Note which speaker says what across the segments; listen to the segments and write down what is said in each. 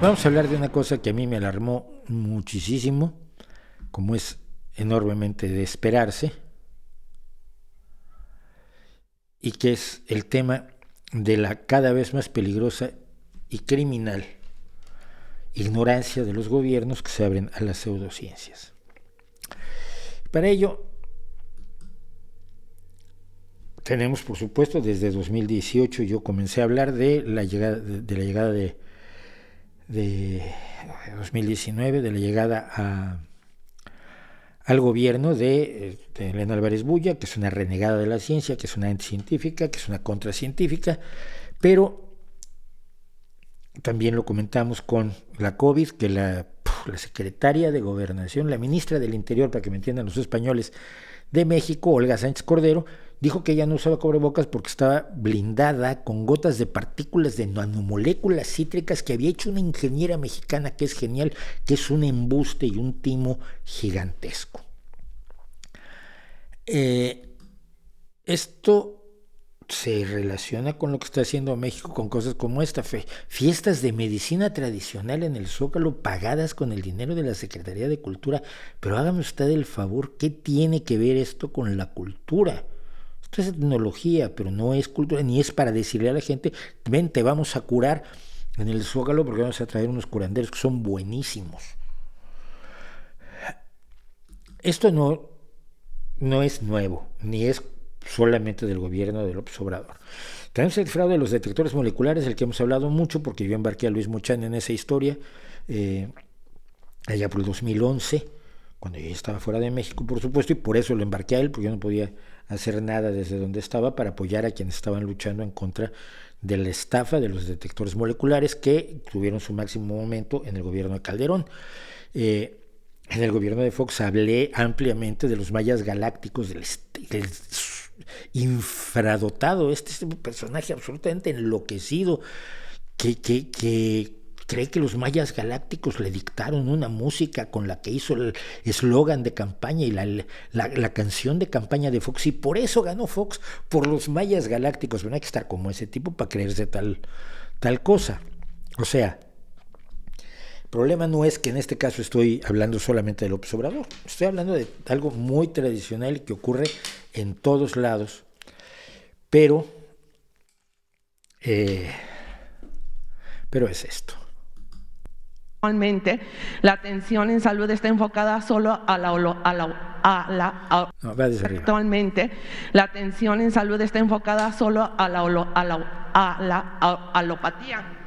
Speaker 1: Vamos a hablar de una cosa que a mí me alarmó muchísimo, como es enormemente de esperarse, y que es el tema de la cada vez más peligrosa y criminal ignorancia de los gobiernos que se abren a las pseudociencias. Para ello, tenemos, por supuesto, desde 2018 yo comencé a hablar de la llegada de 2019, de la llegada al gobierno de Elena Álvarez Bulla, que es una renegada de la ciencia, que es una anticientífica, que es una contracientífica, pero también lo comentamos con la COVID, que la secretaria de Gobernación, la ministra del Interior, para que me entiendan los españoles, de México, Olga Sánchez Cordero, dijo que ella no usaba cubrebocas porque estaba blindada con gotas de partículas de nanomoléculas cítricas que había hecho una ingeniera mexicana que es genial, que es un embuste y un timo gigantesco. Esto se relaciona con lo que está haciendo México con cosas como esta, fiestas de medicina tradicional en el Zócalo pagadas con el dinero de la Secretaría de Cultura, pero hágame usted el favor, ¿qué tiene que ver esto con la cultura? Esto es tecnología, pero no es cultura, ni es para decirle a la gente, ven, te vamos a curar en el Zócalo porque vamos a traer unos curanderos que son buenísimos. Esto no es nuevo, ni es solamente del gobierno de López Obrador. Tenemos el fraude de los detectores moleculares, del que hemos hablado mucho, porque yo embarqué a Luis Mochán en esa historia, allá por el 2011, cuando yo estaba fuera de México, por supuesto, y por eso lo embarqué a él, porque yo no podía hacer nada desde donde estaba para apoyar a quienes estaban luchando en contra de la estafa de los detectores moleculares que tuvieron su máximo momento en el gobierno de Calderón. En el gobierno de Fox hablé ampliamente de los mayas galácticos, del infradotado, este personaje absolutamente enloquecido que cree que los mayas galácticos le dictaron una música con la que hizo el eslogan de campaña y la canción de campaña de Fox, y por eso ganó Fox, por los mayas galácticos. Bueno, hay que estar como ese tipo para creerse tal cosa. O sea, el problema no es que en este caso estoy hablando solamente de López Obrador, estoy hablando de algo muy tradicional que ocurre en todos lados, pero es esto.
Speaker 2: Actualmente, la atención en salud está enfocada solo Actualmente, la atención en salud está enfocada solo a la alopatía.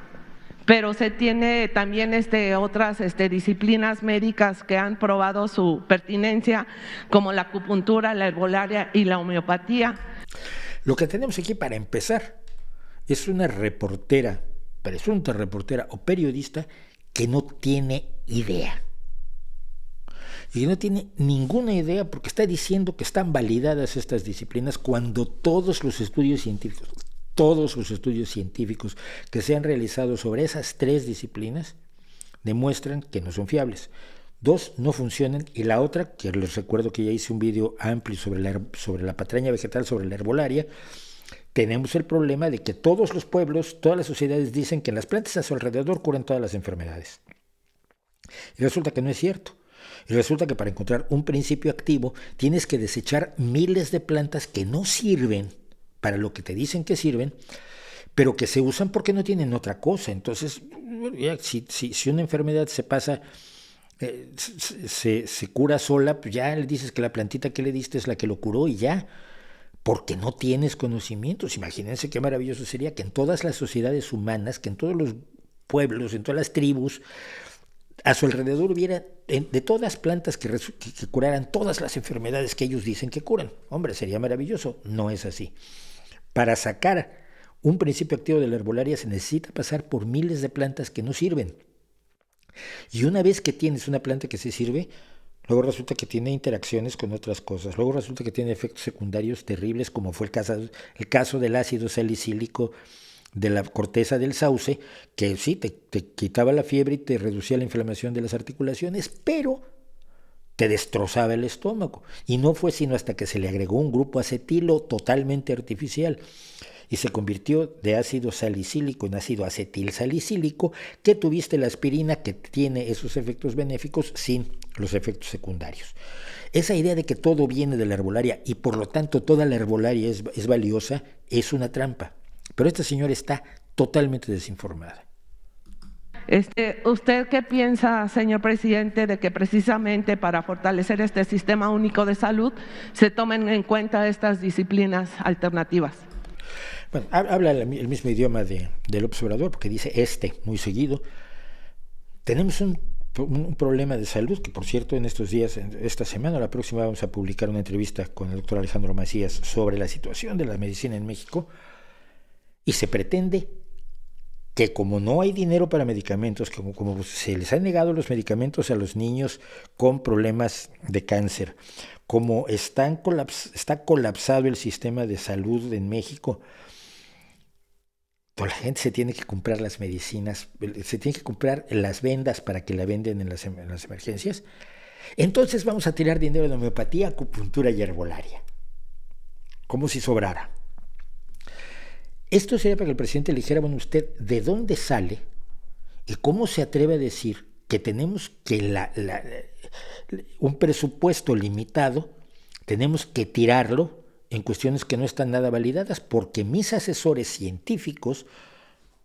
Speaker 2: Pero se tiene también otras disciplinas médicas que han probado su pertinencia, como la acupuntura, la herbolaria y la homeopatía.
Speaker 1: Lo que tenemos aquí para empezar es una reportera, presunta reportera o periodista, que no tiene idea. Y no tiene ninguna idea porque está diciendo que están validadas estas disciplinas cuando todos los estudios científicos que se han realizado sobre esas tres disciplinas demuestran que no son fiables. Dos, no funcionan, y la otra, que les recuerdo que ya hice un video amplio sobre la patraña vegetal, sobre la herbolaria, tenemos el problema de que todos los pueblos, todas las sociedades dicen que las plantas a su alrededor curan todas las enfermedades. Y resulta que no es cierto. Y resulta que para encontrar un principio activo tienes que desechar miles de plantas que no sirven para lo que te dicen que sirven, pero que se usan porque no tienen otra cosa. Entonces, si una enfermedad se pasa, se cura sola, pues ya le dices que la plantita que le diste es la que lo curó y ya, porque no tienes conocimientos. Imagínense qué maravilloso sería que en todas las sociedades humanas, que en todos los pueblos, en todas las tribus, a su alrededor hubiera de todas plantas que curaran todas las enfermedades que ellos dicen que curan. Hombre, sería maravilloso. No es así. Para sacar un principio activo de la herbolaria se necesita pasar por miles de plantas que no sirven. Y una vez que tienes una planta que sí sirve, luego resulta que tiene interacciones con otras cosas. Luego resulta que tiene efectos secundarios terribles, como fue el caso del ácido salicílico de la corteza del sauce, que sí, te quitaba la fiebre y te reducía la inflamación de las articulaciones, pero te destrozaba el estómago. Y no fue sino hasta que se le agregó un grupo acetilo totalmente artificial y se convirtió de ácido salicílico en ácido acetilsalicílico, que tuviste la aspirina que tiene esos efectos benéficos sin los efectos secundarios. Esa idea de que todo viene de la herbolaria y por lo tanto toda la herbolaria es valiosa es una trampa. Pero esta señora está totalmente desinformada.
Speaker 2: ¿Usted qué piensa, señor presidente, de que precisamente para fortalecer este sistema único de salud se tomen en cuenta estas disciplinas alternativas?
Speaker 1: Bueno, habla el mismo idioma de López Obrador, porque dice muy seguido. Tenemos un problema de salud, que por cierto en estos días, esta semana, la próxima, vamos a publicar una entrevista con el doctor Alejandro Macías sobre la situación de la medicina en México, y se pretende que como no hay dinero para medicamentos, como se les han negado los medicamentos a los niños con problemas de cáncer, como está colapsado el sistema de salud en México, toda la gente se tiene que comprar las medicinas, se tiene que comprar las vendas para que la venden en las emergencias. Entonces vamos a tirar dinero de homeopatía, acupuntura y herbolaria, como si sobrara. Esto sería para que el presidente le dijera, bueno, usted, ¿de dónde sale y cómo se atreve a decir que tenemos que un presupuesto limitado, tenemos que tirarlo en cuestiones que no están nada validadas? Porque mis asesores científicos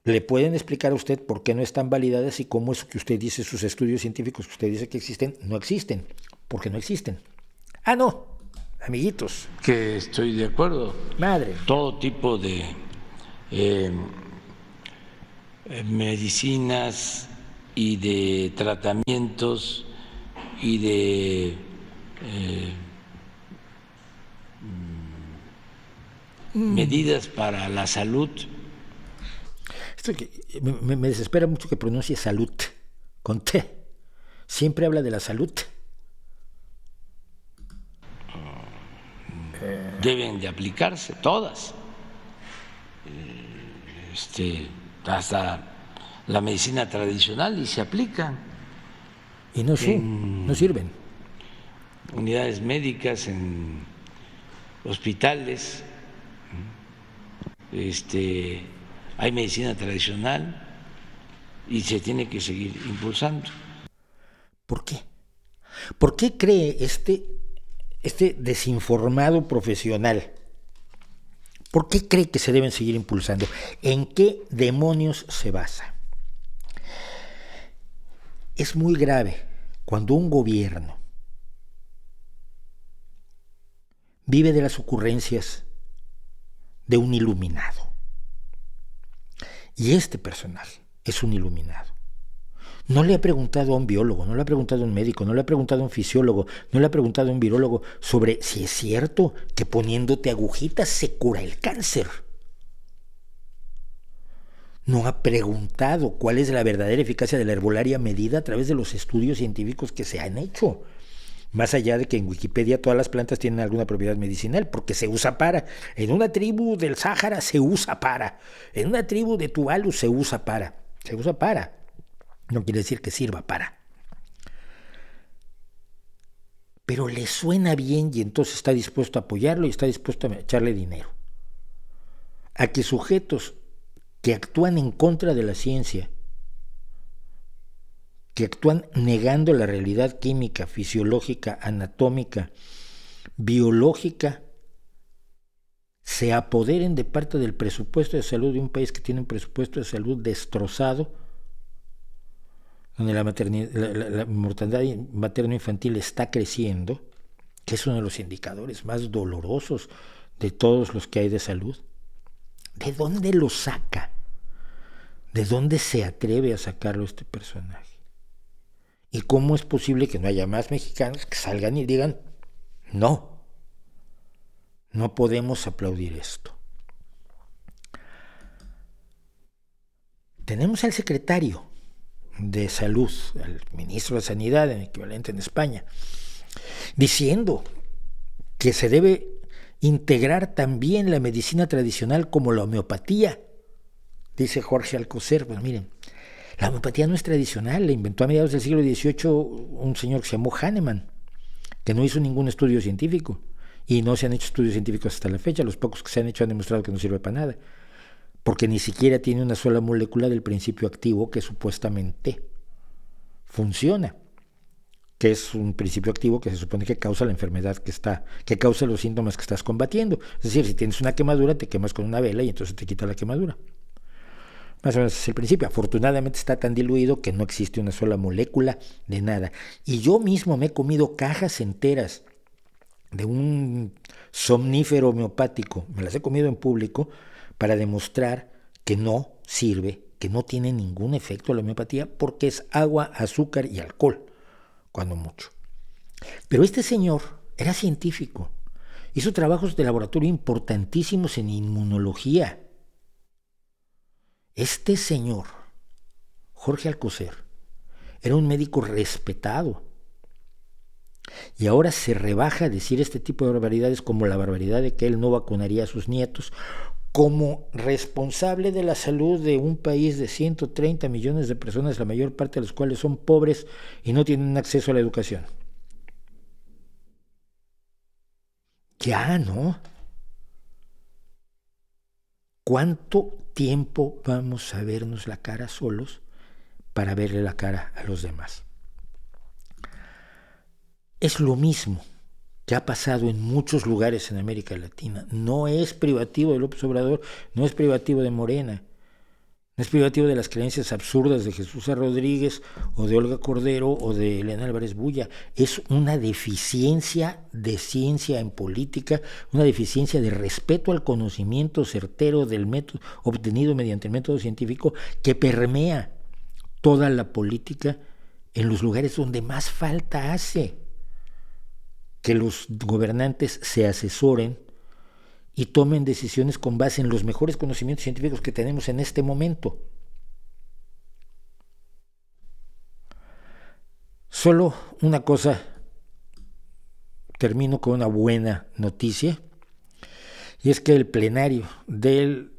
Speaker 1: le pueden explicar a usted por qué no están validadas y cómo es que usted dice sus estudios científicos que usted dice que existen, no existen, porque no existen. Ah, no, amiguitos.
Speaker 3: Que estoy de acuerdo.
Speaker 1: Madre.
Speaker 3: Todo tipo de medicinas y de tratamientos y de medidas para la salud.
Speaker 1: Esto que me desespera mucho que pronuncie salud con T. Siempre habla de la salud.
Speaker 3: Deben de aplicarse todas. Hasta la medicina tradicional, y se aplican.
Speaker 1: Y no sirven.
Speaker 3: Unidades médicas, en hospitales, hay medicina tradicional y se tiene que seguir impulsando.
Speaker 1: ¿Por qué? ¿Por qué cree este desinformado profesional? ¿Por qué cree que se deben seguir impulsando? ¿En qué demonios se basa? Es muy grave cuando un gobierno vive de las ocurrencias de un iluminado. Y este personaje es un iluminado. No le ha preguntado a un biólogo, no le ha preguntado a un médico, no le ha preguntado a un fisiólogo, no le ha preguntado a un virólogo sobre si es cierto que poniéndote agujitas se cura el cáncer. No ha preguntado cuál es la verdadera eficacia de la herbolaria medida a través de los estudios científicos que se han hecho. Más allá de que en Wikipedia todas las plantas tienen alguna propiedad medicinal, porque se usa para. En una tribu del Sáhara se usa para. En una tribu de Tuvalu se usa para. Se usa para. No quiere decir que sirva para. Pero le suena bien y entonces está dispuesto a apoyarlo y está dispuesto a echarle dinero. A que sujetos que actúan en contra de la ciencia, que actúan negando la realidad química, fisiológica, anatómica, biológica, se apoderen de parte del presupuesto de salud de un país que tiene un presupuesto de salud destrozado, donde la mortalidad materno-infantil está creciendo, que es uno de los indicadores más dolorosos de todos los que hay de salud. ¿De dónde lo saca? ¿De dónde se atreve a sacarlo este personaje? ¿Y cómo es posible que no haya más mexicanos que salgan y digan, no podemos aplaudir esto? Tenemos al secretario de Salud, al ministro de Sanidad, en equivalente en España, diciendo que se debe integrar también la medicina tradicional como la homeopatía. Dice Jorge Alcocer, pues miren, la homeopatía no es tradicional, la inventó a mediados del siglo XVIII un señor que se llamó Hahnemann, que no hizo ningún estudio científico, y no se han hecho estudios científicos hasta la fecha. Los pocos que se han hecho han demostrado que no sirve para nada, porque ni siquiera tiene una sola molécula del principio activo que supuestamente funciona, que es un principio activo que se supone que causa la enfermedad que causa los síntomas que estás combatiendo. Es decir, si tienes una quemadura, te quemas con una vela y entonces te quita la quemadura. Más o menos es el principio. Afortunadamente está tan diluido que no existe una sola molécula de nada. Y yo mismo me he comido cajas enteras de un somnífero homeopático, me las he comido en público para demostrar que no sirve, que no tiene ningún efecto la homeopatía, porque es agua, azúcar y alcohol, cuando mucho. Pero este señor era científico, hizo trabajos de laboratorio importantísimos en inmunología. Este señor, Jorge Alcocer, era un médico respetado. Y ahora se rebaja a decir este tipo de barbaridades, como la barbaridad de que él no vacunaría a sus nietos, como responsable de la salud de un país de 130 millones de personas, la mayor parte de las cuales son pobres y no tienen acceso a la educación. Ya, ¿no? ¿Cuánto tiempo vamos a vernos la cara solos para verle la cara a los demás? Es lo mismo que ha pasado en muchos lugares en América Latina. No es privativo de López Obrador, no es privativo de Morena, no es privativo de las creencias absurdas de Jesús A. Rodríguez o de Olga Cordero o de Elena Álvarez Bulla. Es una deficiencia de ciencia en política, una deficiencia de respeto al conocimiento certero del método obtenido mediante el método científico que permea toda la política en los lugares donde más falta hace. Que los gobernantes se asesoren y tomen decisiones con base en los mejores conocimientos científicos que tenemos en este momento. Solo una cosa, termino con una buena noticia, y es que el plenario de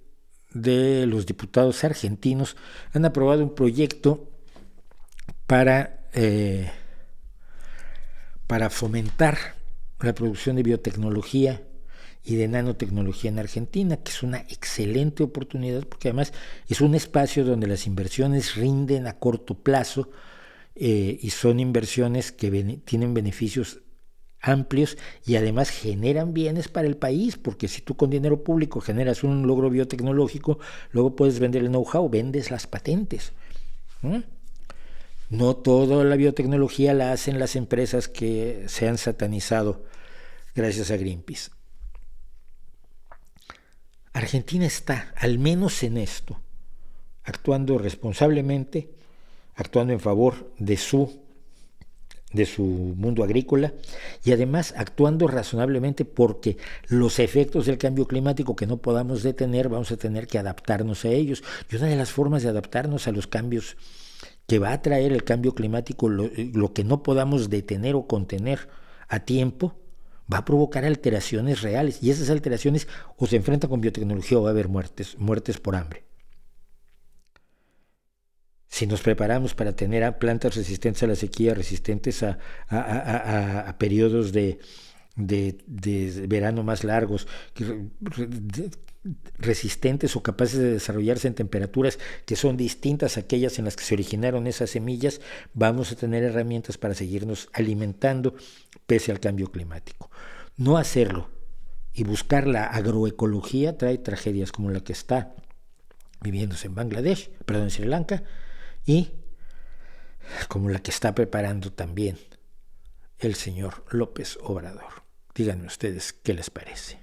Speaker 1: los diputados argentinos han aprobado un proyecto para fomentar la producción de biotecnología y de nanotecnología en Argentina, que es una excelente oportunidad, porque además es un espacio donde las inversiones rinden a corto plazo y son inversiones que tienen beneficios amplios y además generan bienes para el país, porque si tú con dinero público generas un logro biotecnológico, luego puedes vender el know-how, vendes las patentes. No toda la biotecnología la hacen las empresas que se han satanizado gracias a Greenpeace. Argentina está, al menos en esto, actuando responsablemente, actuando en favor de su mundo agrícola y además actuando razonablemente, porque los efectos del cambio climático que no podamos detener, vamos a tener que adaptarnos a ellos. Y una de las formas de adaptarnos a los cambios que va a traer el cambio climático, lo que no podamos detener o contener a tiempo, va a provocar alteraciones reales, y esas alteraciones o se enfrentan con biotecnología o va a haber muertes por hambre. Si nos preparamos para tener plantas resistentes a la sequía, resistentes a periodos de verano más largos, resistentes o capaces de desarrollarse en temperaturas que son distintas a aquellas en las que se originaron esas semillas, vamos a tener herramientas para seguirnos alimentando pese al cambio climático. No hacerlo y buscar la agroecología trae tragedias como la que está viviéndose en Sri Lanka, y como la que está preparando también el señor López Obrador. Díganme ustedes qué les parece.